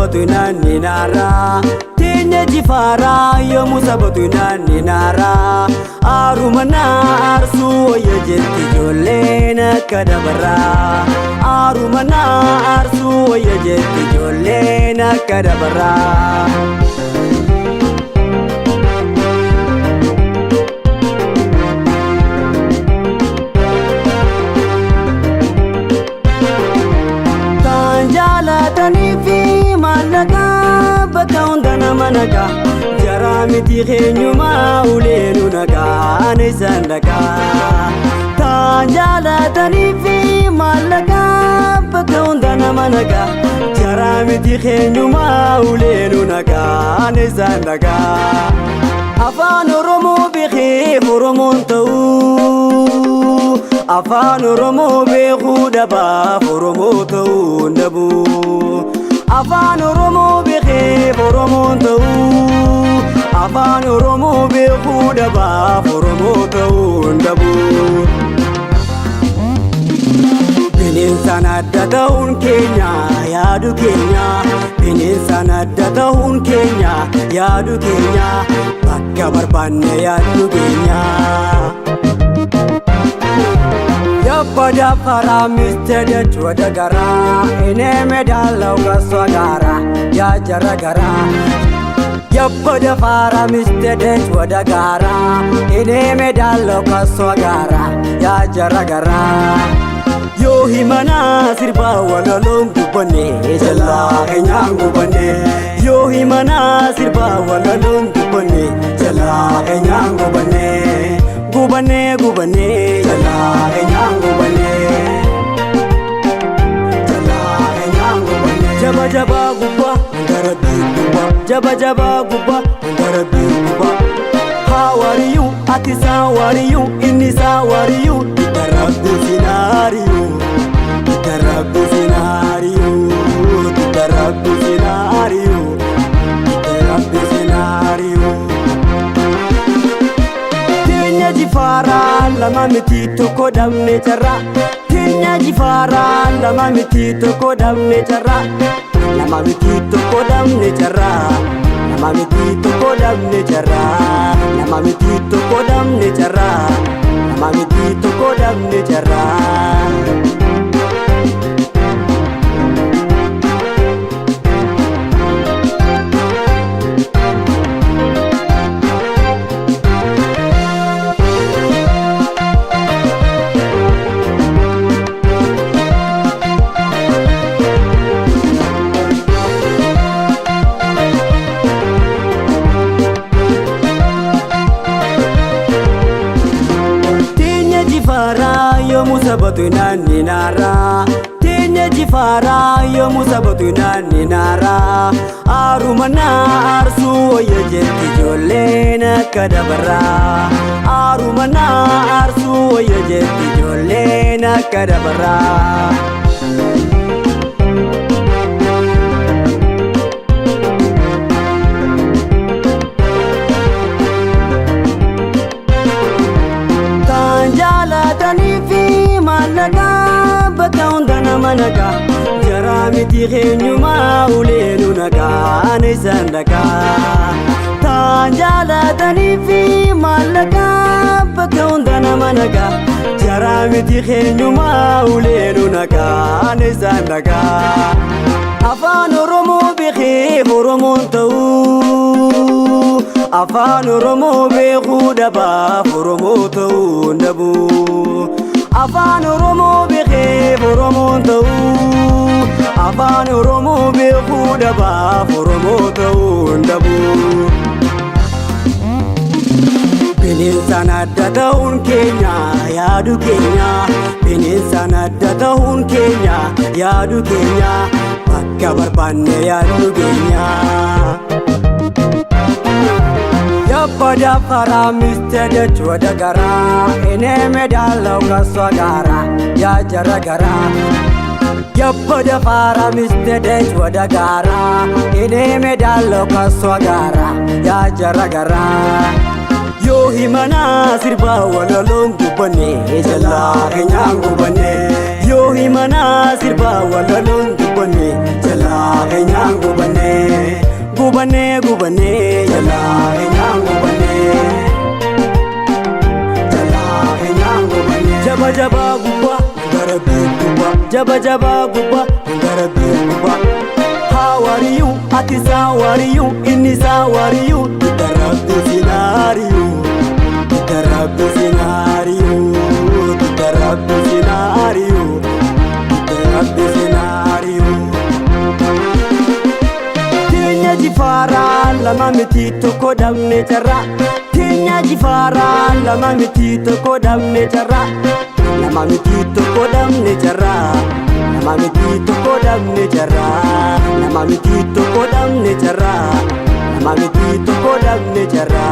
sabatu naanni naara teenya jifaara yommuu sabatu naanni naara aaruma naarsuu wayya jetti ijoolleen akka dabaraa aaruma naarsuu wayya jetti ijoolleen akka dabaraa. Jaramiti khenyuma ulenu naga nisandaka tanjalatani fi malaka bakundana managa jaramiti khenyuma ulenu naga nisandaka afan oromo bikhi oromoon ta'u afan oromo beeku daba oromo ta'u nabu afan oromo bikhi oromoon ta'u afaan oromoo beekuu dhabaaf oromoo ta'uu dhabu. Bineensaan adda ta'uun keenya yaadu keenya bineensaan adda ta'uun keenya yaadu keenya bakka barbaanne yaadu keenya. Yabba faramiste jechuudha dagaraa inni medaalaa ugasoo garaa yaa jara garaa. Yabba faramiste jechuudha garaa inni medaalaa ugasoo garaa yaa jara garaa. Yoo himana sirba walaloon gubbanne jalaa keenyaan gubbanne yoo himana sirba walaloon gubbanne jalaa keenyaan gubbanne gubbanne gubbanne jalaa keenyaan gubbanne jalaa keenyaan gubbanne jaba jaba gubba gara gubba jaba jaba gubba gara gubba how are you ati how are you inni how are you Tarabu scenario Tarabu scenario Tarabu scenario Tarabu scenario Tinya jifara lama miti toko damne cara Tinya jifara lama miti toko damne cara Lama miti toko damne cara Lama miti toko damne cara Lama miti toko damne cara Mami tito kodam ne jara yommuu sabatu naanni naara teenya jifaara yommuu sabatu naanni naara aaruma naarsuu wayya jetti ijoolleen akka dabaraa aaruma naarsuu wayya jetti ijoolleen akka dabaraa. Managa jaramiti khenyuma ulenu naga nisandaka tanjalatani fi malaka bakundana managa jaramiti khenyuma ulenu naga nisandaka afaan oromoo bikhi oromoon ta'u afaan oromoo beekuu dhabaaf oromoo ta'uu dhabu. Afaan oromoo beekee oromoon ta'u afaan oromoo beekuu dhabaaf oromoo ta'uu dhabu. Bineensaan adda ta'uun keenya yaadu keenya bineensaan adda ta'uun keenya yaadu keenya bakka barbaanne yaadu keenya. Yabba faramiste jechuudha garaa inni medaalaa ugasoo garaa yaa jara garaa. Yabba faramiste jechuudha garaa inni medaalaa ugasoo garaa yaa jara garaa. Yoo himana sirba walaloon gubbanne jalaa keenyaan gubbanne yoo himana sirba walaloon gubbanne jalaa. jalaa keenyaan gubannee gubannee gubannee jalaa keenyaan gubannee jalaa keenyaan gubannee jaba jabaa gubbaa gara beekuba jaba jabaa gubbaa gara beekuba hawaariyu ati saawariyu inni saawariyu idarabdu sinaariyu idarabdu sinaariyu idarabdu sinaariyu idarabdu sinaariyu Tinya jifara lama miti tokko dhabne jarra Tinya jifara lama miti tokko dhabne jarra Lama miti tokko dhabne jarra Lama miti tokko dhabne jarra Lama miti tokko dhabne jarra Lama miti tokko dhabne jarra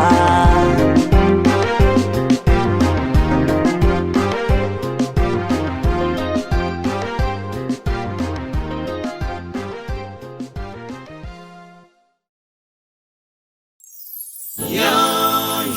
Yan